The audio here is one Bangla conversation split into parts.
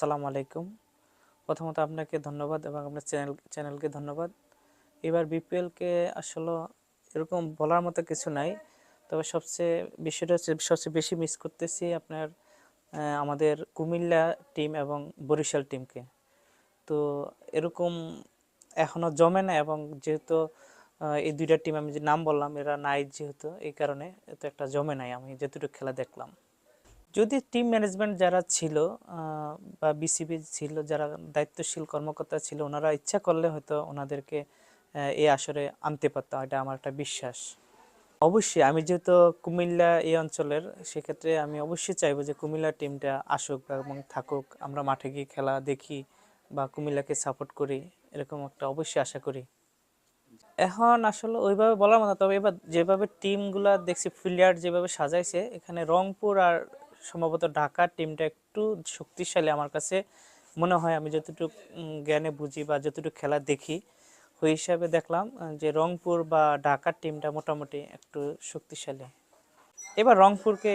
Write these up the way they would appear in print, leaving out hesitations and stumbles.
আসসালামু আলাইকুম। প্রথমত আপনাকে ধন্যবাদ এবং আপনার চ্যানেলকে ধন্যবাদ। এবার বিপিএলকে আসলে এরকম বলার মতো কিছু নাই। তবে বিষয়টা হচ্ছে সবচেয়ে বেশি মিস করতেছি আপনার আমাদের কুমিল্লা টিম এবং বরিশাল টিমকে। তো এরকম এখনও জমে না, এবং যেহেতু এই দুইটা টিম আমি যে নাম বললাম এরা নাই, যেহেতু এই কারণে এত একটা জমে নাই আমি যেটুকু খেলা দেখলাম। যদি টিম ম্যানেজমেন্ট যারা ছিল বা বিসিবি ছিল, যারা দায়িত্বশীল কর্মকর্তা ছিল, ওনারা ইচ্ছা করলে হয়তো ওনাদেরকে এই আসরে আনতে পারতো, এটা আমার একটা বিশ্বাস। অবশ্যই আমি যেহেতু কুমিল্লা এই অঞ্চলের, সেক্ষেত্রে আমি অবশ্যই চাইবো যে কুমিল্লা টিমটা আসুক এবং থাকুক, আমরা মাঠে গিয়ে খেলা দেখি বা কুমিল্লাকে সাপোর্ট করি, এরকম একটা অবশ্যই আশা করি। এখন আসলে ওইভাবে বলার মতো, তবে এবার যেভাবে টিমগুলা দেখছি, প্লেয়ার যেভাবে সাজাইছে, এখানে রংপুর আর সম্ভবত ঢাকার টিমটা একটু শক্তিশালী আমার কাছে মনে হয়। আমি যতটুকু জ্ঞানে বুঝি বা যতটুকু খেলা দেখি, ওই হিসাবে দেখলাম যে রংপুর বা ঢাকার টিমটা মোটামুটি একটু শক্তিশালী। এবার রংপুরকে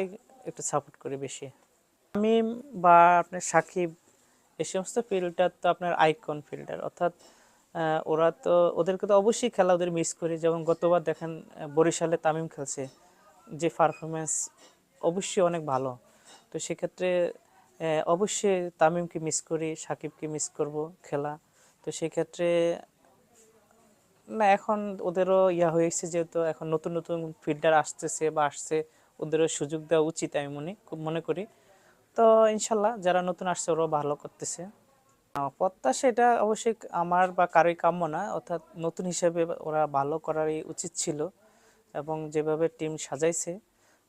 একটু সাপোর্ট করি বেশি। তামিম বা আপনার সাকিব, এই সমস্ত ফিল্ডার তো আপনার আইকন ফিল্ডার, অর্থাৎ ওরা তো, ওদেরকে তো অবশ্যই খেলা ওদের মিস করি। যেমন গতবার দেখেন বরিশালে তামিম খেলছে, যে পারফরমেন্স অবশ্যই অনেক ভালো। তো সেক্ষেত্রে অবশ্যই তামিমকে মিস করি, সাকিবকে মিস করব খেলা। তো সেক্ষেত্রে না, এখন ওদেরও হয়েছে, যেহেতু এখন নতুন নতুন ফিল্ডার আসতেছে বা আসছে, ওদেরও সুযোগ দেওয়া উচিত আমি মনে করি। তো ইনশাল্লাহ যারা নতুন আসছে ওরাও ভালো করতেছে। প্রত্যাশা এটা অবশ্যই আমার বা কারোই কাম্য না, অর্থাৎ নতুন হিসেবে ওরা ভালো করারই উচিত ছিল এবং যেভাবে টিম সাজাইছে।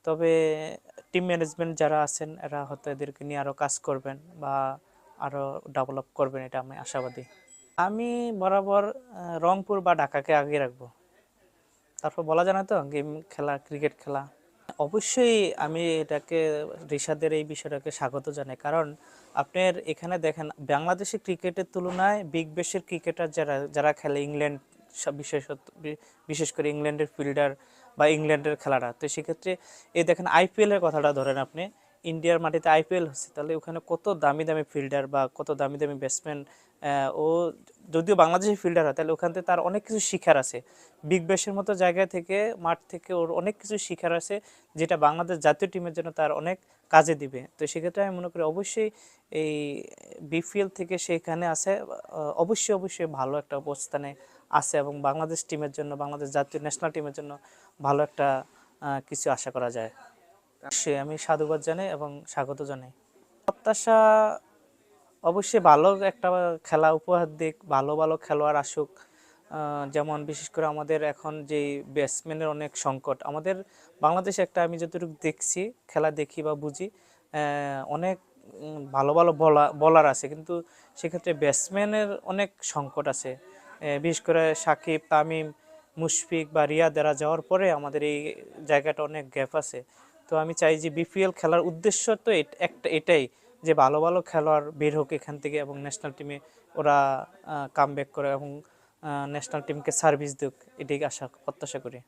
তবে টিম ম্যানেজমেন্ট যারা আছেন এরা হয়তো এদেরকে নিয়ে আরও কাজ করবেন বা আরও ডেভেলপ করবেন, এটা আমি আশাবাদী। আমি বরাবর রংপুর বা ঢাকাকে আগে রাখবো। তারপর বলা যায় না তো, গেম খেলা, ক্রিকেট খেলা। অবশ্যই আমি এটাকে, রিশাদের এই বিষয়টাকে স্বাগত জানাই, কারণ আপনার এখানে দেখেন বাংলাদেশের ক্রিকেটের তুলনায় বিগ ব্যাশের ক্রিকেটার যারা যারা খেলে, ইংল্যান্ড বিশেষ করে ইংল্যান্ডের ফিল্ডার বা ইংল্যান্ডের খেলাটা, তো সেক্ষেত্রে এই দেখেন আইপিএলের কথাটা ধরেন আপনি, ইন্ডিয়ার মাটিতে আইপিএল হচ্ছে, তাহলে ওখানে কত দামি দামি ফিল্ডার বা কত দামি দামি ব্যাটসম্যান, ও যদিও বাংলাদেশের ফিল্ডার হয়, তাহলে ওখান থেকে তার অনেক কিছু শিখার আছে। বিগ ব্যাশের মতো জায়গা থেকে, মাঠ থেকে ওর অনেক কিছু শিখার আছে, যেটা বাংলাদেশ জাতীয় টিমের জন্য তার অনেক কাজে দিবে। তো সেক্ষেত্রে আমি মনে করি অবশ্যই এই বিপিএল থেকে সেখানে আছে, অবশ্যই অবশ্যই ভালো একটা অবস্থানে আছে এবং বাংলাদেশ টিমের জন্য, বাংলাদেশ জাতীয় ন্যাশনাল টিমের জন্য ভালো একটা কিছু আশা করা যায়। সে আমি সাধুবাদ জানাই এবং স্বাগত জানাই। প্রত্যাশা অবশ্যই ভালো একটা খেলা উপহার দিক, ভালো ভালো খেলোয়াড় আসুক। যেমন বিশেষ করে আমাদের এখন যেই ব্যাটসম্যানের অনেক সংকট আমাদের বাংলাদেশে, একটা আমি যতটুকু দেখছি, খেলা দেখি বা বুঝি, অনেক ভালো ভালো বলার আছে, কিন্তু সেক্ষেত্রে ব্যাটসম্যানের অনেক সংকট আছে। বিশেষ করে সাকিব, তামিম, মুশফিক বা রিয়াদ এরা যাওয়ার পরে আমাদের এই জায়গাটা অনেক গ্যাপ আছে। তো আমি চাই যে বিপিএল খেলার উদ্দেশ্য তো এটাই, যে ভালো ভালো খেলোয়াড় বের হোক এখান থেকে এবং ন্যাশনাল টিমে ওরা কামব্যাক করে এবং ন্যাশনাল টিমকে সার্ভিস দিক, এটাই প্রত্যাশা করি।